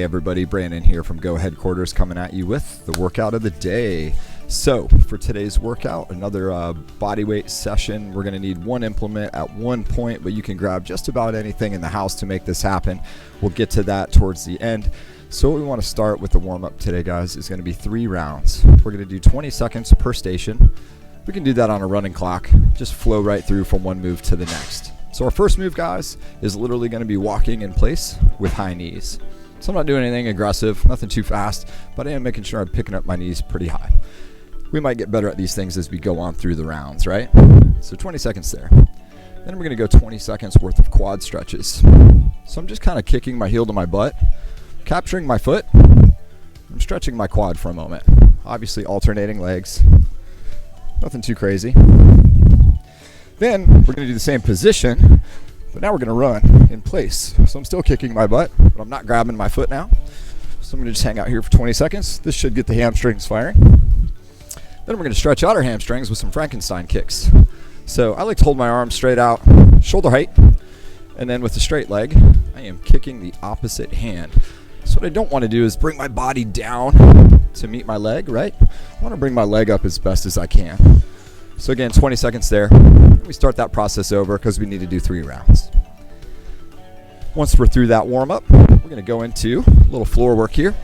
everybody, Brandon here from Go Headquarters coming at you with the workout of the day. So for today's workout, another bodyweight session. We're going to need one implement at one point, but you can grab just about anything in the house to make this happen. We'll get to that towards the end. So what we want to start with the warm-up today, guys, is going to be 3 rounds. We're going to do 20 seconds per station. We can do that on a running clock. Just flow right through from one move to the next. So our first move, guys, is literally going to be walking in place with high knees. So I'm not doing anything aggressive, nothing too fast, but I am making sure I'm picking up my knees pretty high. We might get better at these things as we go on through the rounds, right? So 20 seconds there. Then we're going to go 20 seconds worth of quad stretches. So I'm just kind of kicking my heel to my butt, capturing my foot. I'm stretching my quad for a moment. Obviously alternating legs. Nothing too crazy. Then we're going to do the same position, but now we're going to run in place. So I'm still kicking my butt, but I'm not grabbing my foot now. So I'm going to just hang out here for 20 seconds. This should get the hamstrings firing. Then we're going to stretch out our hamstrings with some Frankenstein kicks. So I like to hold my arms straight out, shoulder height, and then with the straight leg, I am kicking the opposite hand. So what I don't want to do is bring my body down to meet my leg, right? I want to bring my leg up as best as I can. So again, 20 seconds there. We start that process over because we need to do 3 rounds. Once we're through that warm-up, we're going to go into a little floor work here.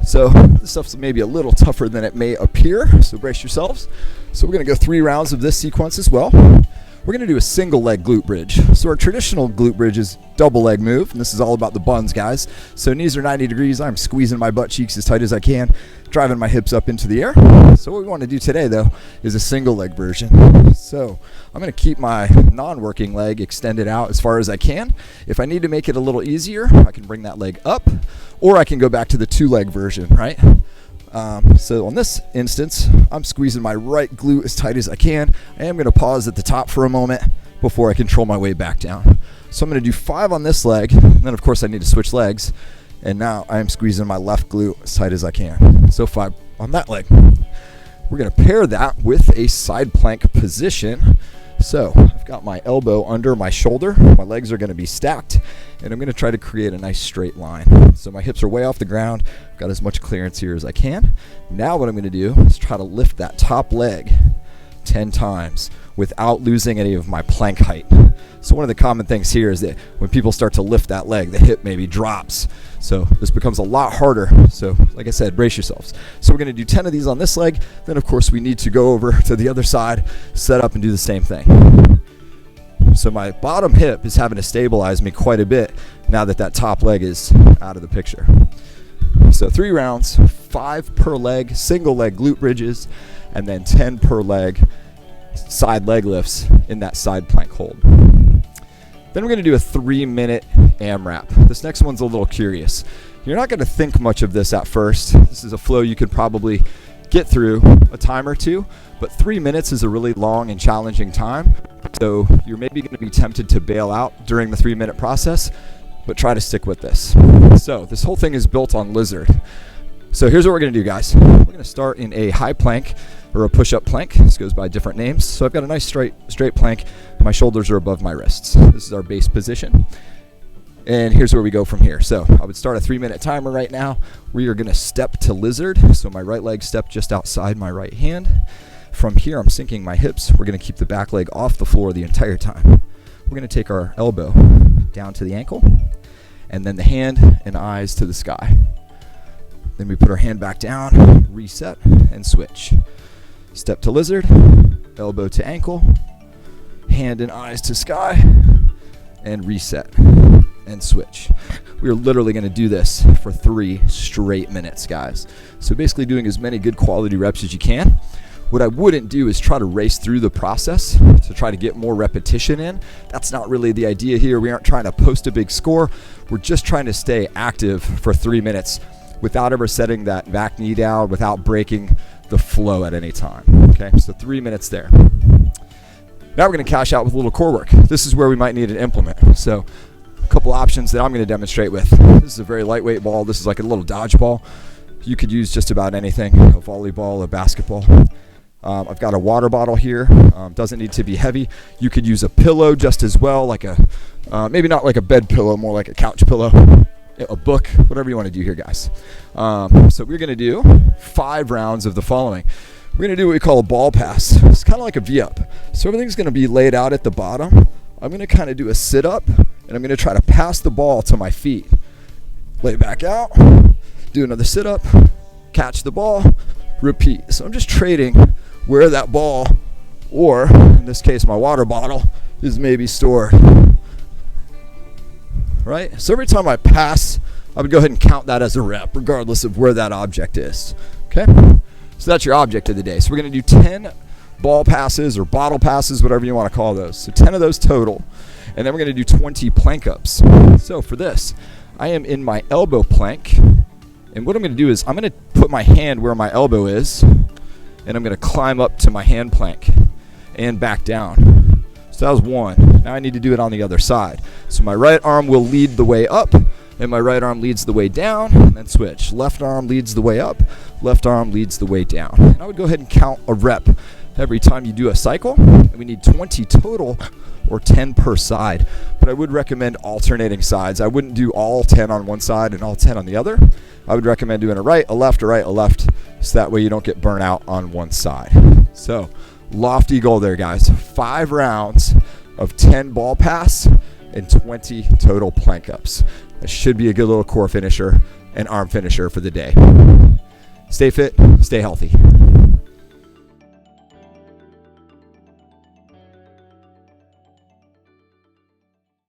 So this stuff's maybe a little tougher than it may appear, so brace yourselves. So we're going to go 3 rounds of this sequence as well. We're going to do a single leg glute bridge. So our traditional glute bridge is double leg move, and this is all about the buns, guys. So knees are 90 degrees. I'm squeezing my butt cheeks as tight as I can, driving my hips up into the air. So what we want to do today, though, is a single leg version. So I'm going to keep my non-working leg extended out as far as I can. If I need to make it a little easier, I can bring that leg up, or I can go back to the 2-leg version, right? So on this instance, I'm squeezing my right glute as tight as I can. I am going to pause at the top for a moment before I control my way back down. So I'm going to do 5 on this leg, and then of course I need to switch legs. And now I am squeezing my left glute as tight as I can. So 5 on that leg. We're going to pair that with a side plank position. So I've got my elbow under my shoulder. My legs are going to be stacked, and I'm going to try to create a nice straight line. So my hips are way off the ground. I've got as much clearance here as I can. Now what I'm going to do is try to lift that top leg 10 times without losing any of my plank height. So one of the common things here is that when people start to lift that leg, the hip maybe drops. So this becomes a lot harder. So like I said, brace yourselves. So we're going to do 10 of these on this leg. Then of course we need to go over to the other side, set up and do the same thing. So my bottom hip is having to stabilize me quite a bit now that that top leg is out of the picture. So 3 rounds, 5 per leg, single leg glute bridges, and then 10 per leg side leg lifts in that side plank hold. Then we're going to do a 3-minute AMRAP. This next one's a little curious. You're not going to think much of this at first. This is a flow you could probably get through a time or two, but 3 minutes is a really long and challenging time. So you're maybe going to be tempted to bail out during the 3-minute process, but try to stick with this. So this whole thing is built on lizard. So here's what we're going to do, guys. We're going to start in a high plank or a push-up plank. This goes by different names. So I've got a nice straight plank. My shoulders are above my wrists. This is our base position. And here's where we go from here. So I would start a 3-minute timer right now. We are going to step to lizard. So my right leg stepped just outside my right hand. From here, I'm sinking my hips. We're going to keep the back leg off the floor the entire time. We're going to take our elbow down to the ankle, and then the hand and eyes to the sky. Then we put our hand back down, reset, and switch. Step to lizard, elbow to ankle, hand and eyes to sky, and reset, and switch. We are literally going to do this for 3 straight minutes, guys. So basically doing as many good quality reps as you can. What I wouldn't do is try to race through the process to try to get more repetition in. That's not really the idea here. We aren't trying to post a big score. We're just trying to stay active for 3 minutes without ever setting that back knee down, without breaking the flow at any time. Okay, so 3 minutes there. Now we're going to cash out with a little core work. This is where we might need an implement. So a couple options that I'm going to demonstrate with. This is a very lightweight ball. This is like a little dodgeball. You could use just about anything, a volleyball, a basketball. I've got a water bottle here. Doesn't need to be heavy. You could use a pillow just as well, like a maybe not like a bed pillow, more like a couch pillow. a book, whatever you want to do here, guys. So we're going to do 5 rounds of the following. We're going to do what we call a ball pass. It's kind of like a V-up. So everything's going to be laid out at the bottom. I'm going to kind of do a sit-up, and I'm going to try to pass the ball to my feet. Lay back out, do another sit-up, catch the ball, repeat. So I'm just trading where that ball, or in this case my water bottle, is maybe stored. Right? So every time I pass, I would go ahead and count that as a rep, regardless of where that object is. Okay? So that's your object of the day. So we're going to do 10 ball passes or bottle passes, whatever you want to call those. So 10 of those total. And then we're going to do 20 plank ups. So for this, I am in my elbow plank. And what I'm going to do is I'm going to put my hand where my elbow is. And I'm going to climb up to my hand plank and back down. So that was 1. Now I need to do it on the other side. So my right arm will lead the way up, and my right arm leads the way down, and then switch. Left arm leads the way up, left arm leads the way down. And I would go ahead and count a rep every time you do a cycle. And we need 20 total, or 10 per side. But I would recommend alternating sides. I wouldn't do all 10 on one side and all 10 on the other. I would recommend doing a right, a left, a right, a left, so that way you don't get burnt out on one side. So lofty goal there, guys. 5 rounds of 10 ball pass and 20 total plank ups. That should be a good little core finisher and arm finisher for the day. Stay fit, stay healthy.